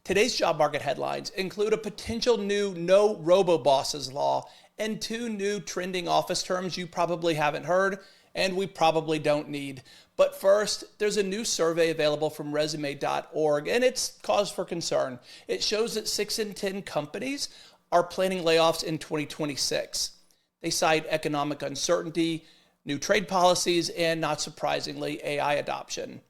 Today's job market headlines include a potential new no Robo Bosses law and two new trending office terms you probably haven't heard and we probably don't need. But first, there's a new survey available from resume.org and it's cause for concern. It shows that 6 in 10 companies are planning layoffs in 2026. They cite economic uncertainty, new trade policies, and not surprisingly, AI adoption.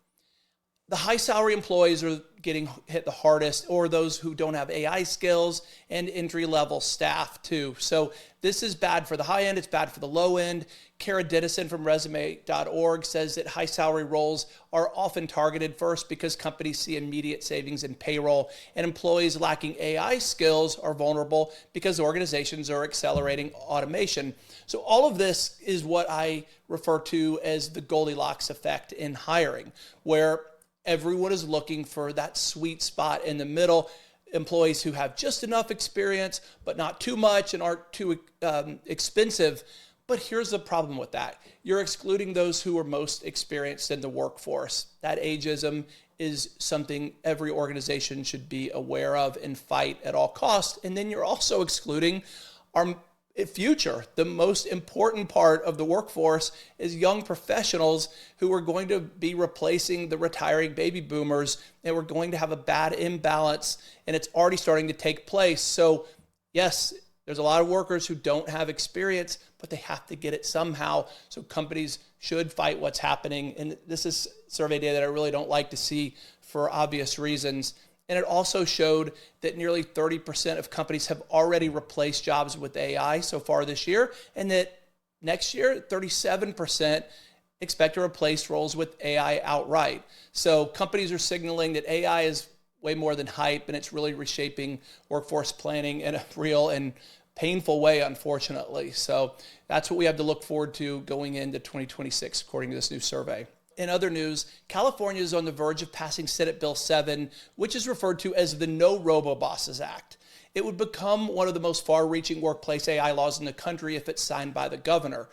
The high salary employees are getting hit the hardest, or those who don't have AI skills, and entry level staff too. So this is bad for the high end, it's bad for the low end. Kara Dennison from resume.org says that high salary roles are often targeted first because companies see immediate savings in payroll, and employees lacking AI skills are vulnerable because organizations are accelerating automation. So all of this is what I refer to as the Goldilocks effect in hiring, where everyone is looking for that sweet spot in the middle, employees who have just enough experience, but not too much and aren't too expensive. But here's the problem with that. You're excluding those who are most experienced in the workforce. That ageism is something every organization should be aware of and fight at all costs. And then you're also excluding our future. The most important part of the workforce is young professionals who are going to be replacing the retiring baby boomers, and we're going to have a bad imbalance, and it's already starting to take place. So yes, there's a lot of workers who don't have experience, but they have to get it somehow. So companies should fight what's happening. And this is survey data that I really don't like to see for obvious reasons. And it also showed that nearly 30% of companies have already replaced jobs with AI so far this year, and that next year, 37% expect to replace roles with AI outright. So companies are signaling that AI is way more than hype, and it's really reshaping workforce planning in a real and painful way, unfortunately. So that's what we have to look forward to going into 2026, according to this new survey. In other news, California is on the verge of passing Senate Bill 7, which is referred to as the No Robo Bosses Act. It would become one of the most far-reaching workplace AI laws in the country if it's signed by the governor.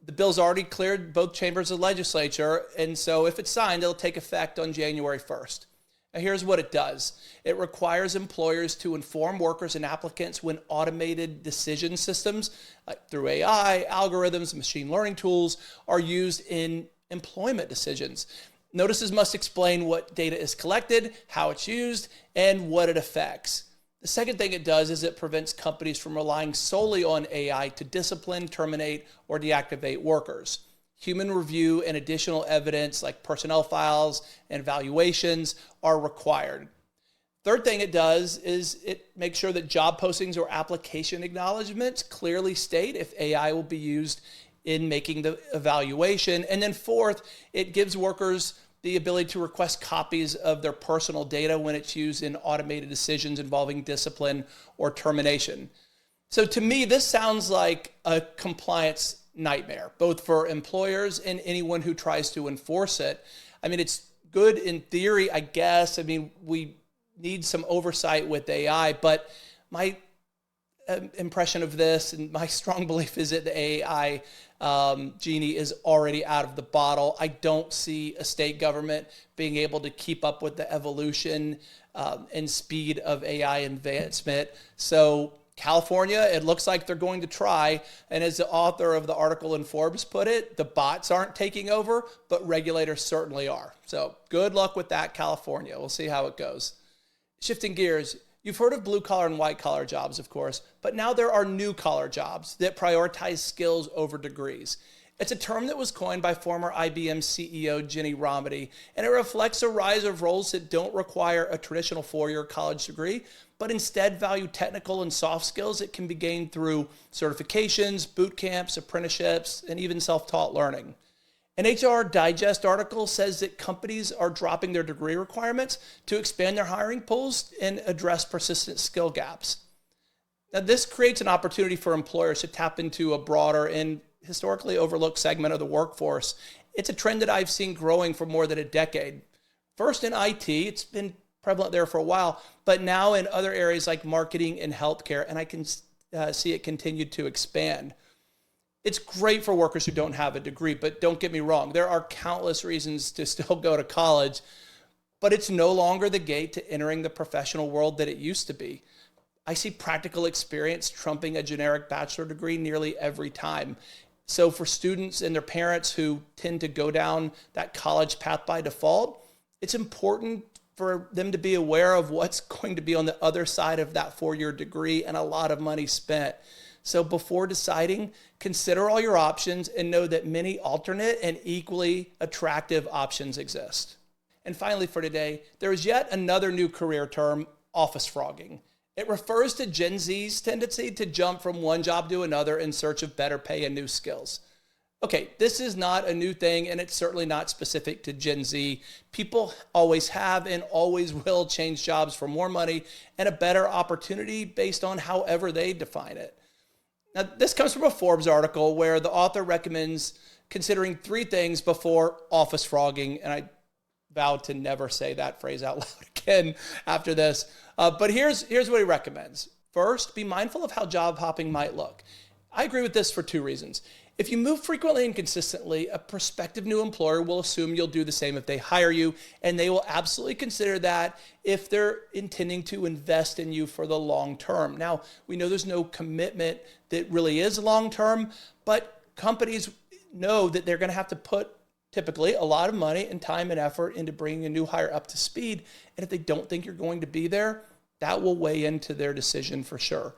The bill's already cleared both chambers of the legislature, and so if it's signed, it'll take effect on January 1st. Now, here's what it does. It requires employers to inform workers and applicants when automated decision systems, like through AI, algorithms, machine learning tools, are used in employment decisions. Notices must explain what data is collected, how it's used, and what it affects. The second thing it does is it prevents companies from relying solely on AI to discipline, terminate, or deactivate workers. Human review and additional evidence like personnel files and evaluations are required. Third thing it does is it makes sure that job postings or application acknowledgments clearly state if AI will be used in making the evaluation. And then fourth, it gives workers the ability to request copies of their personal data when it's used in automated decisions involving discipline or termination. So to me, this sounds like a compliance nightmare, both for employers and anyone who tries to enforce it. I mean, it's good in theory, I guess. I mean, we need some oversight with AI, but my impression of this and my strong belief is that the AI genie is already out of the bottle. I don't see a state government being able to keep up with the evolution and speed of AI advancement. So California, it looks like they're going to try. And as the author of the article in Forbes put it, the bots aren't taking over, but regulators certainly are. So good luck with that, California. We'll see how it goes. Shifting gears, you've heard of blue collar and white collar jobs, of course, but now there are new collar jobs that prioritize skills over degrees. It's a term that was coined by former IBM CEO Ginny Rometty, and it reflects a rise of roles that don't require a traditional four-year college degree, but instead value technical and soft skills that can be gained through certifications, boot camps, apprenticeships, and even self-taught learning. An HR Digest article says that companies are dropping their degree requirements to expand their hiring pools and address persistent skill gaps. Now, this creates an opportunity for employers to tap into a broader and historically overlooked segment of the workforce. It's a trend that I've seen growing for more than a decade. First in IT, it's been prevalent there for a while, but now in other areas like marketing and healthcare, and I can see it continue to expand. It's great for workers who don't have a degree, but don't get me wrong, there are countless reasons to still go to college. but it's no longer the gate to entering the professional world that it used to be. I see practical experience trumping a generic bachelor degree nearly every time. So for students and their parents who tend to go down that college path by default, it's important for them to be aware of what's going to be on the other side of that four-year degree and a lot of money spent. So before deciding, consider all your options and know that many alternate and equally attractive options exist. And finally for today, there is yet another new career term, office frogging. It refers to Gen Z's tendency to jump from one job to another in search of better pay and new skills. Okay, this is not a new thing, and it's certainly not specific to Gen Z. People always have and always will change jobs for more money and a better opportunity based on however they define it. Now, this comes from a Forbes article where the author recommends considering three things before office frogging, and I vow to never say that phrase out loud again after this. But here's what he recommends. First, be mindful of how job hopping might look. I agree with this for two reasons. If you move frequently and consistently, a prospective new employer will assume you'll do the same if they hire you, and they will absolutely consider that if they're intending to invest in you for the long term. Now, we know there's no commitment that really is long term, but companies know that they're going to have to put typically a lot of money and time and effort into bringing a new hire up to speed. And if they don't think you're going to be there, that will weigh into their decision for sure.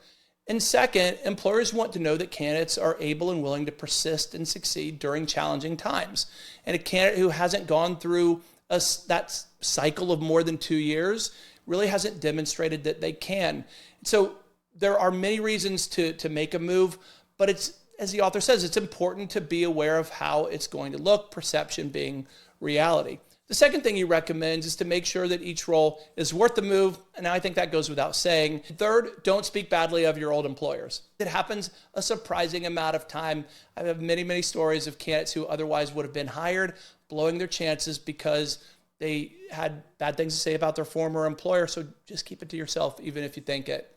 And second, employers want to know that candidates are able and willing to persist and succeed during challenging times. And a candidate who hasn't gone through that cycle of more than 2 years really hasn't demonstrated that they can. So there are many reasons to make a move, but it's, as the author says, it's important to be aware of how it's going to look, perception being reality. The second thing he recommends is to make sure that each role is worth the move, and I think that goes without saying. Third, don't speak badly of your old employers. It happens a surprising amount of time. I have many, many stories of candidates who otherwise would have been hired, blowing their chances because they had bad things to say about their former employer, so just keep it to yourself, even if you think it.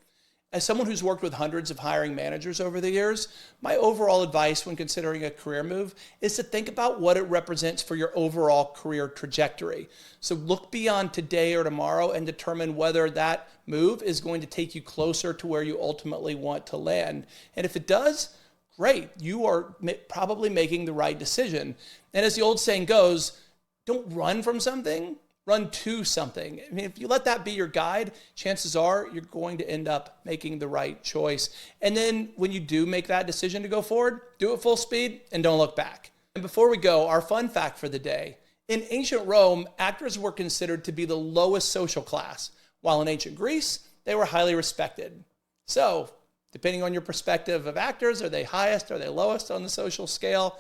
As someone who's worked with hundreds of hiring managers over the years, my overall advice when considering a career move is to think about what it represents for your overall career trajectory. So look beyond today or tomorrow and determine whether that move is going to take you closer to where you ultimately want to land. And if it does, great, you are probably making the right decision. And as the old saying goes, don't run from something, run to something. I mean, if you let that be your guide, chances are you're going to end up making the right choice. And then when you do make that decision to go forward, do it full speed and don't look back. And before we go, our fun fact for the day. In ancient Rome, actors were considered to be the lowest social class, while in ancient Greece, they were highly respected. So, depending on your perspective of actors, are they highest, are they lowest on the social scale?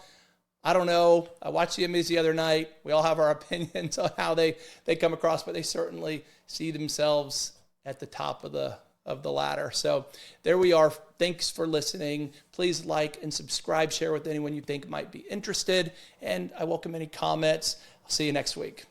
I don't know. I watched the Emmys the other night. We all have our opinions on how they come across, but they certainly see themselves at the top of the ladder. So there we are. Thanks for listening. Please like and subscribe, share with anyone you think might be interested, and I welcome any comments. I'll see you next week.